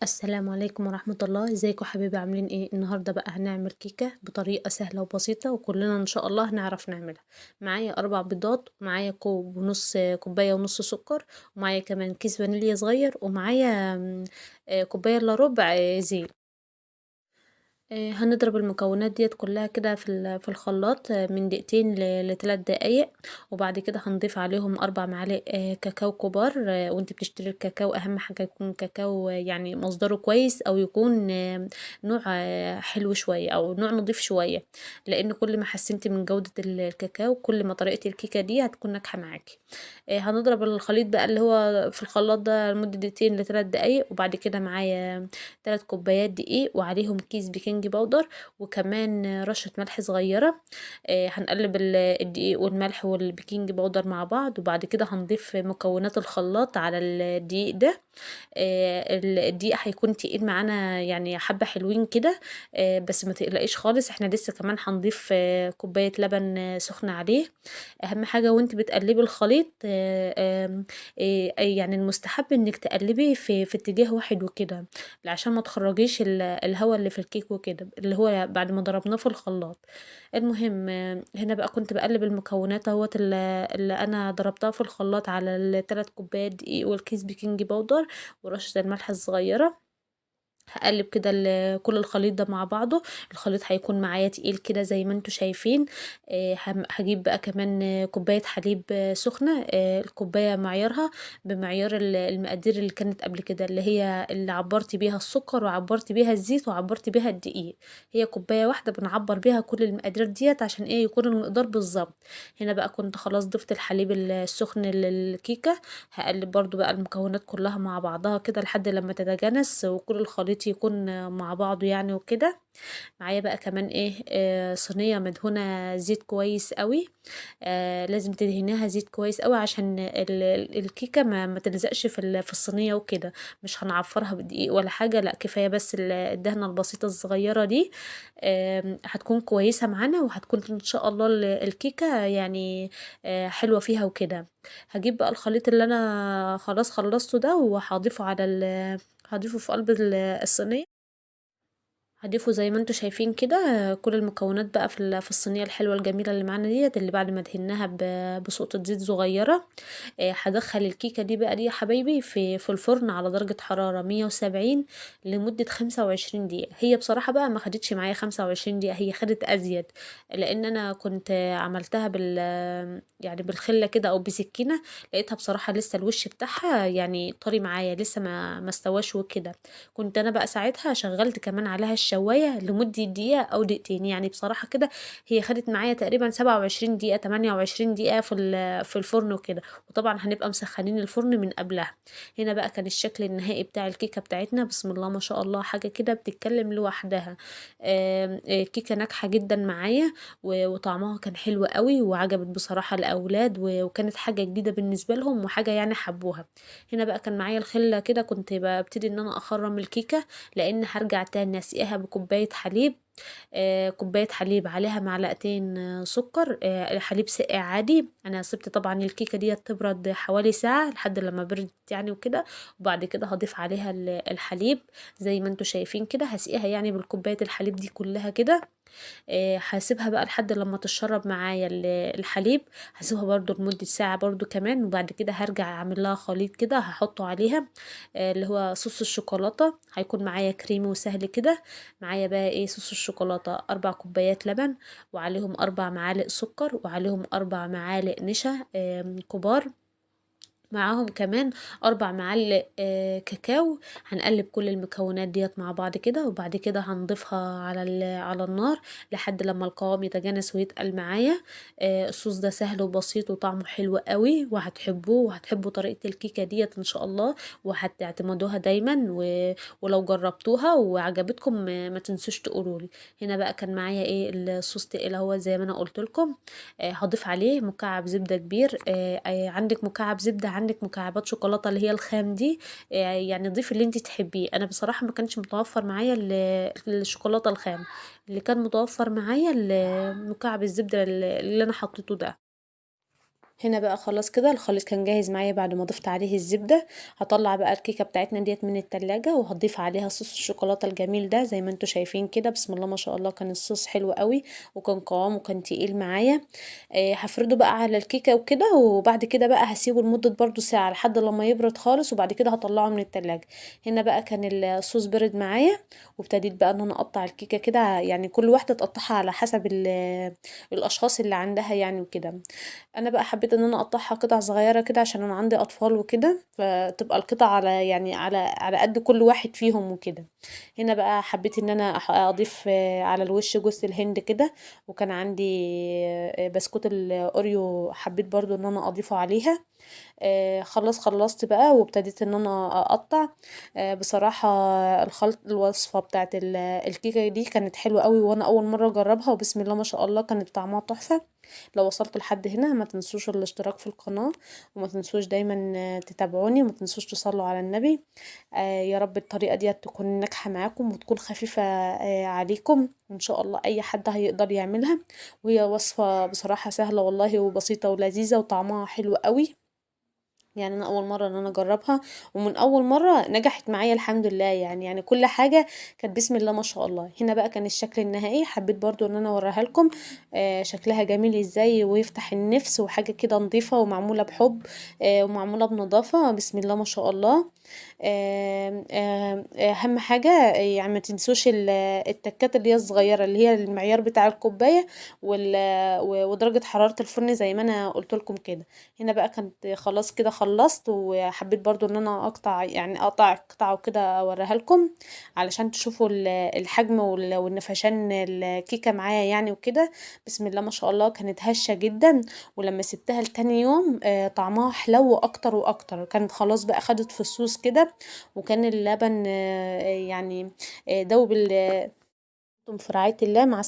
السلام عليكم ورحمة الله، ازيكم حبايبي عاملين ايه؟ النهارده بقى هنعمل كيكة بطريقة سهلة وبسيطة وكلنا ان شاء الله هنعرف نعملها. معايا 4 بيضات، ومعايا كوب ونص كوباية ونص سكر، ومعايا كمان كيس فانيليا صغير، ومعايا كوباية الا ربع زيت. هنضرب المكونات ديّة كلّها كده في الخلاط من دقيقتين ل3 دقايق، وبعد كده هنضيف عليهم 4 معالق كاكاو كبار. وأنتِ بتشتري الكاكاو أهم حاجة يكون كاكاو يعني مصدره كويس، أو يكون نوع حلو شوية أو نوع نضيف شوية، لإن كل ما حسّنتِ من جودة الكاكاو كل ما طريقة الكيكة دي هتكون ناجحة معاكِ. هنضرب الخليط بقى اللي هو في الخلاط ده لمدة دقيقتين ل3 دقايق، وبعد كده معايا 3 كوبايات دقيق وعليهم كيس بيكنج باودر، وكمان رشة ملح صغيرة. هنقلب الدقيق والملح والبيكنج باودر مع بعض، وبعد كده هنضيف مكونات الخلاط على الدقيق ده. الدقيق هيكون تقيل معانا يعني حبة حلوين كده. بس ما تقلقيش خالص، إحنا لسه كمان هنضيف كوباية لبن سخنة عليه. أهم حاجة وأنتِ بتقلبي الخليط يعني المستحب إنِك تقلبي في اتجاه واحد وكده، عشان ما تخرجيش الهوا اللي في الكيك وكده، اللي هو بعد ما ضربناه في الخلاط. المهم هنا بقى كنت باقلب المكونات أهوّة اللي أنا ضربتها في الخلاط على ال3 كوبايات دقيق والكيس بيكنج باودر ورشة الملح الصغيرة. هاقلّب كده كل الخليط ده مع بعضه. الخليط هيكون معايا تقيل كده زي ما أنتم شايفين. هاجيب بقى كمان كوباية حليب سخنة. الكوباية معيارها بمعيار المقادير اللي كانت قبل كده، اللي هي اللي عبّرتِ بيها السكر وعبّرتِ بيها الزيت وعبّرتِ بيها الدقيق. هي كوباية واحدة بنعبّر بيها كل المقادير ديّة عشان إيه، يكون المقدار بالضبط. هنا بقى كنت خلاص ضِفت الحليب السخن للكيكة. هاقلّب برضه بقى المكونات كلّها مع بعضها كده لحد لمّا تتجانس وكل الخليط يكون مع بعضه يعني وكده. معايا بقى كمان إيه، صينية مدهونة زيت كويس أوي. لازم تدهنيها زيت كويس أوي عشان الكيكة ما تلزقش في الصينية وكده. مش هنعفّرها بدقيق ولا حاجة، لأ كفاية بس الدهنة البسيطة الصغيرة دي. هتكون كويسة معانا، وهتكون إن شاء الله الكيكة يعني حلوة فيها وكده. هاجيب بقى الخليط اللي أنا خلاص خلّصته ده وهاضيفه على هاضيفه في قلب الصينية. هاضيفه زي ما أنتم شايفين كده كل المكونات بقى في الصينية الحلوة الجميلة اللي معانا ديّة، اللي بعد ما دهناها بسُقطة زيت صغيرة. هادخّل الكيكة دي يا حبايبي في الفرن على درجة حرارة 170 لمدة 25 دقيقة. هي بصراحة بقى ما خدتش معايا 25 دقيقة، هي خدت أزيد، لإن أنا كنت عملتها يعني بالخلة كده أو بسكينة. لقيتها بصراحة لسه الوش بتاعها يعني طري معايا، لسه ما استواش وكده. كنت أنا بقى ساعتها شغّلت كمان عليها الشواية لمدة دقيقة أو دقيقتين، يعني بصراحة كده هي خدت معايا تقريبًا 27 دقيقة، 28 دقيقة في الفرن وكده. وطبعًا هنبقى مسخّنين الفرن من قبلها. هنا بقى كان الشكل النهائي بتاع الكيكة بتاعتنا، بسم الله ما شاء الله، حاجة كده بتتكلم لوحدها. كيكة ناجحة جدًا معايا، وطعمها كان حلو أوي وعجبت بصراحة الأولاد، وكانت حاجة جديدة بالنسبة لهم وحاجة يعني حبّوها. هنا بقى كان معايا الخِلّة كده، كنت بابتدي إن أنا أخرّم الكيكة، لإن هارجع تاني أسقيها بكوباية حليب. كوباية حليب عليها معلقتين سكر، حليب ساقع عادي. أنا سِبت طبعًا الكيكة ديّة تبرد حوالي ساعة لحد لمّا بردت يعني وكده، وبعد كده هاضيف عليها الحليب زي ما أنتم شايفين كده. هاسقيها يعني بالكوباية الحليب دي كلّها كده. هاسيبها بقى لحد لمّا تشرّب معايا الحليب. هاسيبها برضه لمدة ساعة برضه كمان، وبعد كده هارجع أعمل لها خليط كده هاحطه عليها. اللي هو صوص الشوكولاتة، هيكون معايا كريمي وسهل كده. معايا بقى إيه، صوص الشوكولاتة 4 كوبايات لبن، وعليهم 4 معالق سكر، وعليهم 4 معالق نشا كبار. معاهم كمان 4 معالق كاكاو. هنقلّب كل المكونات ديّة مع بعض كده، وبعد كده هنضيفها على النار لحد لمّا القوام يتجانس ويتقل معايا. الصوص ده سهل وبسيط وطعمه حلو أوي، وهتحبوه وهتحبوا طريقة الكيكة ديّة إن شاء الله، وهتعتمدوها دايمًا. ولو جربتوها وعجبتكم ما تنسوش تقولوا لي. هنا بقى كان معايا إيه، الصوص تقل أهوّة زي ما أنا قُلت لكم. هاضيف عليه مكعب زبدة كبير. عندِك مكعب زبدة، عندِك مكعبات شوكولاتة اللي هي الخام دي. يعني ضيفي اللي أنتِ تحبيه. أنا بصراحة ما كانش متوفر معايا الشوكولاتة الخام، اللي كان متوفر معايا مكعب الزبدة اللي أنا حطيته ده. هنا بقى خلاص كده الخليط كان جاهز معايا بعد ما ضفت عليه الزبدة. هطلع بقى الكيكة بتاعتنا ديت من التلاجة وهضيف عليها صوص الشوكولاتة الجميل ده زي ما انتوا شايفين كده. بسم الله ما شاء الله، كان الصوص حلو قوي وكان قوامه كان تقيل معايا. هفرده بقى على الكيكة وكده، وبعد كده بقى هسيبه لمدة برضو ساعة لحد لما يبرد خالص، وبعد كده هطلعه من التلاجة. هنا بقى كان الصوص برد معايا، وابتديت بقى ان انا اقطع الكيكة كده، يعني كل واحدة تقطعها على حسب الاشخاص اللي عندها يعني وكده. انا بقى حبيت ان انا اقطعها قطع صغيره كده عشان انا عندي اطفال وكده، فتبقى القطع على يعني على قد كل واحد فيهم وكده. هنا بقى حبيت ان انا اضيف على الوش جوز الهند كده، وكان عندي بسكوت الاوريو حبيت برضو ان انا اضيفه عليها. خلصت بقى وابتديت ان انا اقطع. بصراحة الوصفة بتاعت الكيكة دي كانت حلوة قوي، وانا اول مرة اجربها، وبسم الله ما شاء الله كانت طعمها تحفة. لو وصلتوا لحد هنا ما تنسوش الاشتراك في القناة، وما تنسوش دايما تتابعوني، وما تنسوش تصلوا على النبي. يا رب الطريقة دي تكون ناجحة معاكم وتكون خفيفة عليكم ان شاء الله، اي حد هيقدر يعملها. وهي وصفة بصراحة سهلة والله، وبسيطة ولذيذة وطعمها حلو قوي. يعني انا اول مره ان انا اجربها، ومن اول مره نجحت معايا الحمد لله. يعني كل حاجه كانت بسم الله ما شاء الله. هنا بقى كان الشكل النهائي، حبيت برضو ان انا اوريها لكم. شكلها جميل ازاي ويفتح النفس، وحاجه كده نظيفه ومعموله بحب، ومعموله بنظافه بسم الله ما شاء الله. اهم حاجه يعني ما تنسوش التكات اللي هي الصغيره، اللي هي المعيار بتاع الكوبايه، ودرجه حراره الفرن زي ما انا قلت لكم كده. هنا بقى كنت خلاص كده خلصت، وحبيت برضو ان انا اقطع قطعة وكده اوريها لكم علشان تشوفوا الحجم والنفشان الكيكة معايا يعني وكده. بسم الله ما شاء الله كانت هشة جدا. ولما سبتها لتاني يوم طعمها حلو اكتر واكتر، كانت خلاص بقى خدت في الصوص كده، وكان اللبن يعني دوب في رعاية الله. مع